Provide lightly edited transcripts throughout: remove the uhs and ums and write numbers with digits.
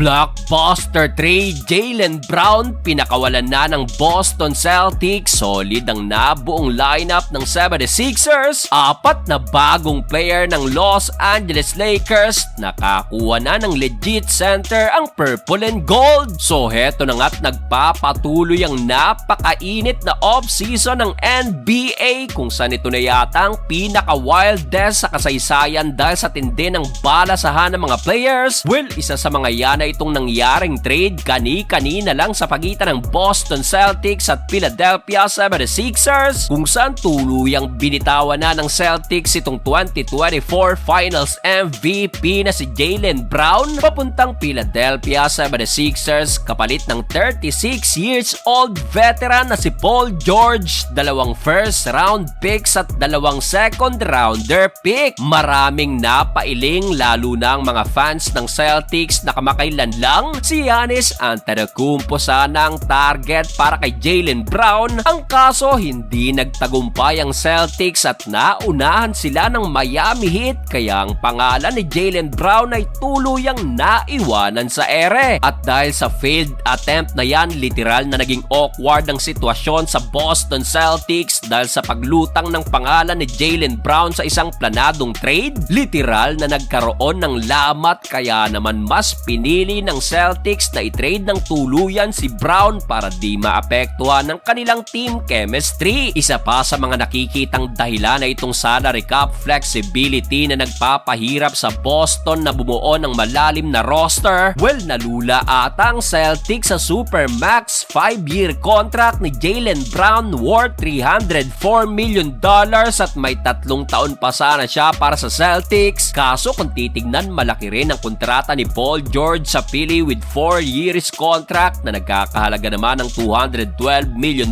Blockbuster trade, Jaylen Brown pinakawalan na ng Boston Celtics. Solid ang nabuong lineup ng 76ers. Apat na bagong player ng Los Angeles Lakers. Nakakuha na ng legit center ang purple and gold. So heto na nga't nagpapatuloy ang napakainit na off-season ng NBA, kung saan ito na yata ang pinaka-wildest sa kasaysayan dahil sa tindi ng balasahan ng mga players. Well, isa sa mga yan ay itong nangyaring trade kani-kanina lang sa pagitan ng Boston Celtics at Philadelphia 76ers, kung saan tuluyang binitawan na ng Celtics itong 2024 Finals MVP na si Jaylen Brown papuntang Philadelphia 76ers kapalit ng 36 years old veteran na si Paul George, 2 first round picks at 2 second rounder pick. Maraming napailing lalo na ang mga fans ng Celtics na kamakailan lang si Giannis Antetokounmpo sana ang target para kay Jaylen Brown. Ang kaso hindi nagtagumpay ang Celtics at naunahan sila ng Miami Heat, kaya ang pangalan ni Jaylen Brown ay tuluyang naiwanan sa ere. At dahil sa failed attempt na yan, literal na naging awkward ang sitwasyon sa Boston Celtics dahil sa paglutang ng pangalan ni Jaylen Brown sa isang planadong trade. Literal na nagkaroon ng lamat, kaya naman mas pinili ng Celtics na i-trade ng tuluyan si Brown para di maapektuhan ng kanilang team chemistry. Isa pa sa mga nakikitang dahilan na itong salary cap flexibility na nagpapahirap sa Boston na bumuo ng malalim na roster. Well, nalula ata ang Celtics sa Supermax 5-year contract ni Jaylen Brown worth $304 million at may 3 taon pa sana siya para sa Celtics. Kaso kung titignan, malaki rin ang kontrata ni Paul George sa Philly with 4 years contract na nagkakahalaga naman ng $212 million.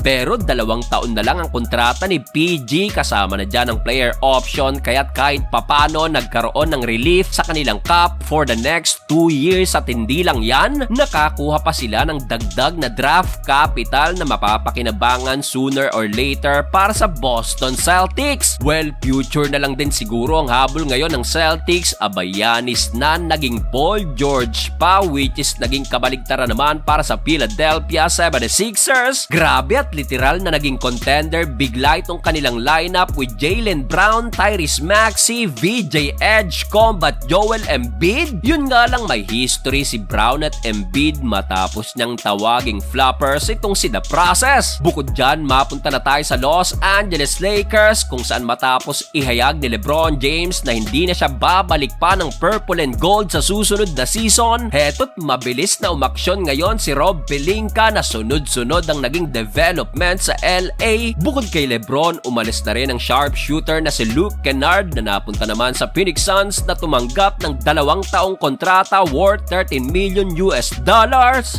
Pero 2 taon na lang ang kontrata ni PG, kasama na dyan ang player option, kaya't kahit papano nagkaroon ng relief sa kanilang cap for the next 2 years. At hindi lang yan, nakakuha pa sila ng dagdag na draft capital na mapapakinabangan sooner or later para sa Boston Celtics. Well, future na lang din siguro ang habol ngayon ng Celtics. Giannis na naging Paul George pa, which is naging kabaligtaran naman para sa Philadelphia 76ers. Grabe at literal na naging contender bigla itong kanilang lineup with Jaylen Brown, Tyrese Maxey, VJ Edgecombe at Joel Embiid. Yun nga lang, may history si Brown at Embiid matapos niyang tawaging floppers itong si The Process. Bukod dyan, mapunta na tayo sa Los Angeles Lakers, kung saan matapos ihayag ni LeBron James na hindi na siya babalik pa ng purple and gold sa susunod na season, heto't mabilis na umaksyon ngayon si Rob Pelinka na sunod-sunod ang naging development sa LA. Bukod kay LeBron, umalis na rin ang sharpshooter na si Luke Kennard na napunta naman sa Phoenix Suns na tumanggap ng 2 taong kontrata worth $13 million.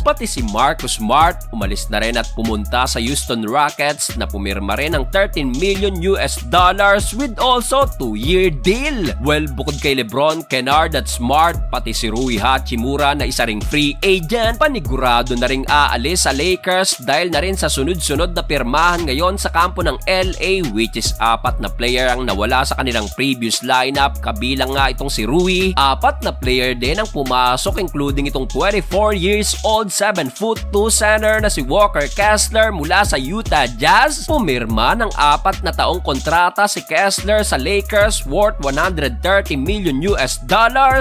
Pati si Marcus Smart umalis na rin at pumunta sa Houston Rockets na pumirma rin ng $13 million with also 2-year deal. Well, bukod kay LeBron, Kennard at Smart, pati si Rui Hachimura na isa ring free agent, panigurado na ring aalis sa Lakers dahil na rin sa sunod-sunod na pirmahan ngayon sa kampo ng LA, which is 4 na player ang nawala sa kanilang previous lineup, kabilang nga itong si Rui. 4 na player din ang pumasok, including itong 24 years old 7'2" center na si Walker Kessler mula sa Utah Jazz. Pumirma ng 4 na taong kontrata si Kessler sa Lakers worth $130 million.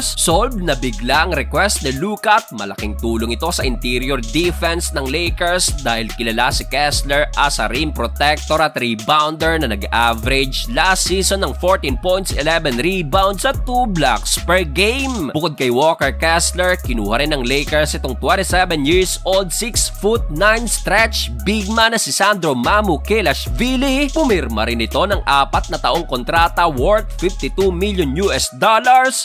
Solved na bigla ang request ni Luka at malaking tulong ito sa interior defense ng Lakers dahil kilala si Kessler as a rim protector at rebounder na nag-average last season ng 14 points, 11 rebounds at 2 blocks per game. Bukod kay Walker Kessler, kinuha rin ng Lakers itong 27 years old 6'9" stretch big man na si Sandro Mamukelashvili. Pumirma rin ito ng 4 na taong kontrata worth $52 million.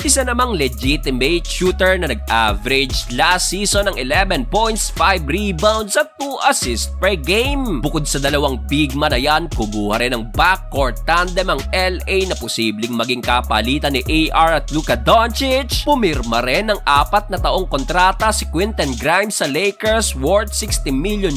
Isa namang legitimate shooter na nag-average last season ng 11 points, 5 rebounds at 2 assists per game. Bukod sa dalawang big man na yan, kubuha rin ng backcourt tandem ang LA na posibleng maging kapalitan ni AR at Luka Doncic. Pumirma rin ng 4 na taong kontrata si Quentin Grimes sa Lakers worth $60 million.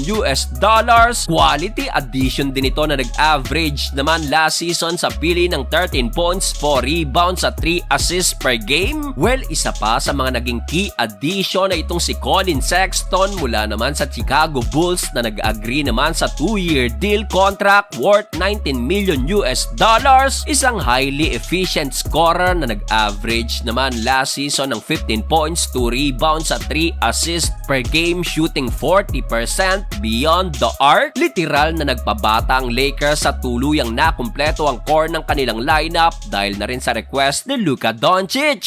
Quality addition din ito na nag-average naman last season sa Philly ng 13 points, 4 rebounds at 3 assists per game. Well, isa pa sa mga naging key addition na itong si Colin Sexton mula naman sa Chicago Bulls na nag-agree naman sa 2-year deal contract worth $19 million. Isang highly efficient scorer na nag-average naman last season ng 15 points, 2 rebounds at 3 assists per game, shooting 40% beyond the arc. Literal na nagpabata ang Lakers sa tuluyang nakumpleto ang core ng kanilang lineup dahil na rin sa request ni Luka Doncic.